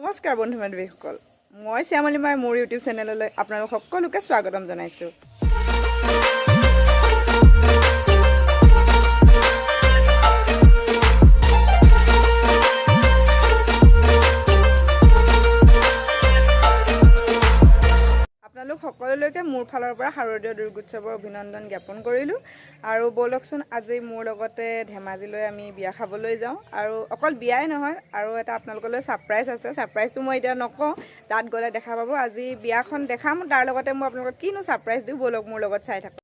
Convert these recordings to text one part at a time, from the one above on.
নমস্কাৰ বন্ধু বান্ধৱীসকল, মই শ্যামলী মাই মোৰ ইউটিউব চেনেললৈ আপোনালোক সকলোকে স্বাগতম জনাইছোঁ। আপোনালোক সকলোলৈকে মোৰ ফালৰ পৰা শাৰদীয় দুৰ্গোৎসৱৰ অভিনন্দন জ্ঞাপন কৰিলোঁ। আৰু ব'লকচোন আজি মোৰ লগতে ধেমাজিলৈ আমি বিয়া খাবলৈ যাওঁ। আৰু অকল বিয়াই নহয়, আৰু এটা আপোনালোকলৈ ছাৰপ্ৰাইজ আছে। ছাৰপ্ৰাইজটো মই এতিয়া নকওঁ, তাত গ'লে দেখা পাব। আজি বিয়াখন দেখাম, তাৰ লগতে মই আপোনালোকক কিনো ছাৰপ্ৰাইজ দিওঁ, ব'লক মোৰ লগত চাই থাকক।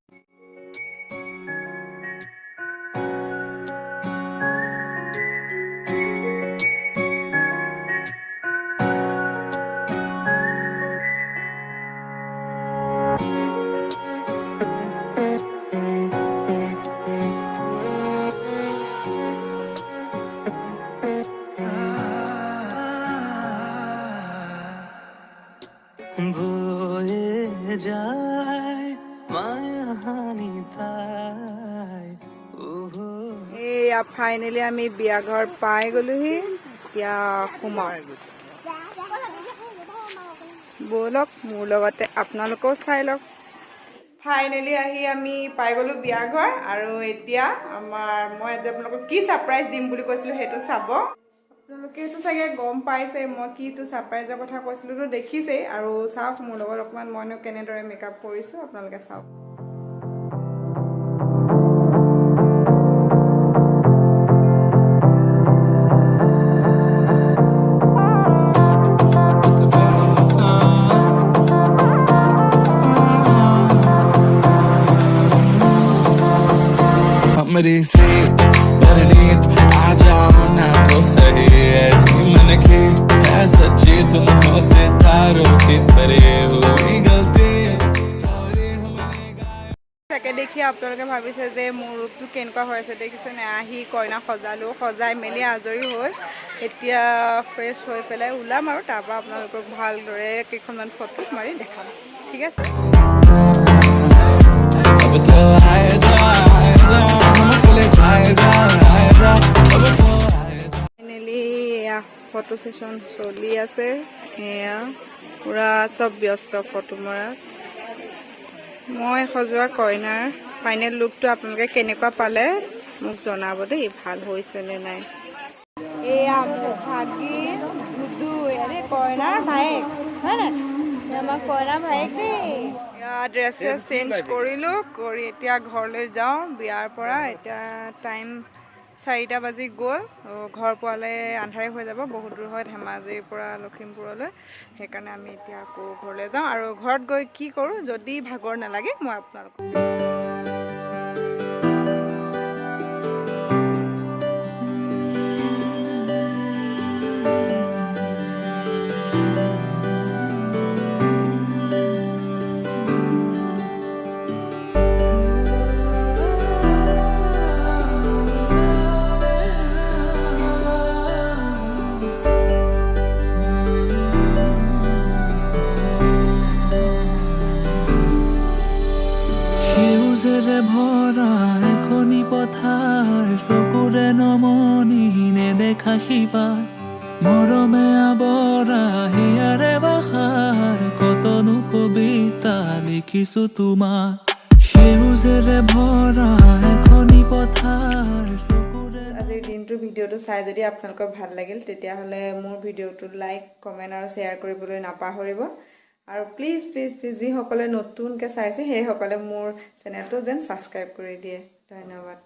বয়ে যায় মায়াহানি তাই। এয়া ফাইনেলি আমি বিয়া ঘৰ পাই গ'লোহি। এতিয়া সোমাওঁ, ব'লক মোৰ লগতে আপোনালোকেও চাই লওক। ফাইনেলি আহি আমি পাই গ'লোঁ বিয়া ঘৰ। আৰু এতিয়া মই আজি আপোনালোকক কি ছাৰপ্ৰাইজ দিম বুলি কৈছিলোঁ সেইটো চাব। আপোনালোকেতো চাগে গম পাইছে মই কিটো ছাৰপ্ৰাইজৰ কথা কৈছিলোঁতো দেখিছেই। আৰু চাওক মোৰ লগত অকণমান মইনো কেনেদৰে মেকআপ কৰিছোঁ, আপোনালোকে চাওক। मेरी से परनीत आ जाओ ना तो सही, ऐसी मन की है सच्ची तुम से तारों की परे हुई गलती सॉरी हमने गाया। তাকে দেখি আপোনালোকে ভাবিছে যে মোৰ ৰূপটো কেনেকুৱা হৈ আছে দেখিছেনে। আহি কইনা সজালোঁ, সজাই মেলি আজৰি হৈ এতিয়া ফ্ৰেছ হৈ পেলাই ওলাম। আৰু তাৰপৰা আপোনালোকক ভালদৰে কেইখনমান ফটো মাৰি দেখাম, ঠিক আছে। ফাইনেলি এয়া ফটো ছেশ্যন চলি আছে। এয়া পূৰা চব ব্যস্ত ফটো মৰাত। মই সজোৱা কইনাৰ ফাইনেল লুকটো আপোনালোকে কেনেকুৱা পালে মোক জনাব দেই, ভাল হৈছেনে নাই। এয়া মোৰ ভাগি গুডু, এনে কইনাৰ ভায়েক হয় নাই, আমাৰ কইনাৰ ভায়েক দেই। ড্ৰেছ চেঞ্জ কৰিলোঁ, কৰি এতিয়া ঘৰলৈ যাওঁ বিয়াৰ পৰা। এতিয়া টাইম 4টা বাজি গ'ল। ঘৰ পোৱালৈ আন্ধাৰে হৈ যাব, বহুত দূৰ হয় ধেমাজিৰ পৰা লখিমপুৰলৈ। সেইকাৰণে আমি এতিয়া আকৌ ঘৰলৈ যাওঁ। আৰু ঘৰত গৈ কি কৰোঁ, যদি ভাগৰ নালাগে মই আপোনালোকক ভৰা এখনি পথাৰ, চকুৰে নমনি নেদেখা সিপাৰ, মৰমে আৱৰা হিয়াৰে বাখাৰ, কতনো কবিতা লিখিছো তোমাৰ, সেউজেৰে ভৰা এখনি পথাৰ চকুৰে। আজিৰ দিনটোৰ ভিডিঅ'টো চাই যদি আপোনালোকৰ ভাল লাগিল, তেতিয়াহ'লে মোৰ ভিডিঅ'টো লাইক, কমেণ্ট আৰু শ্বেয়াৰ কৰিবলৈ নাপাহৰিব। আৰু প্লিজ প্লিজ প্লিজ যিসকলে নতুনকৈ চাইছে সেইসকলে মোৰ চেনেলটো যেন ছাবস্ক্ৰাইব কৰি দিয়ে। ধন্যবাদ।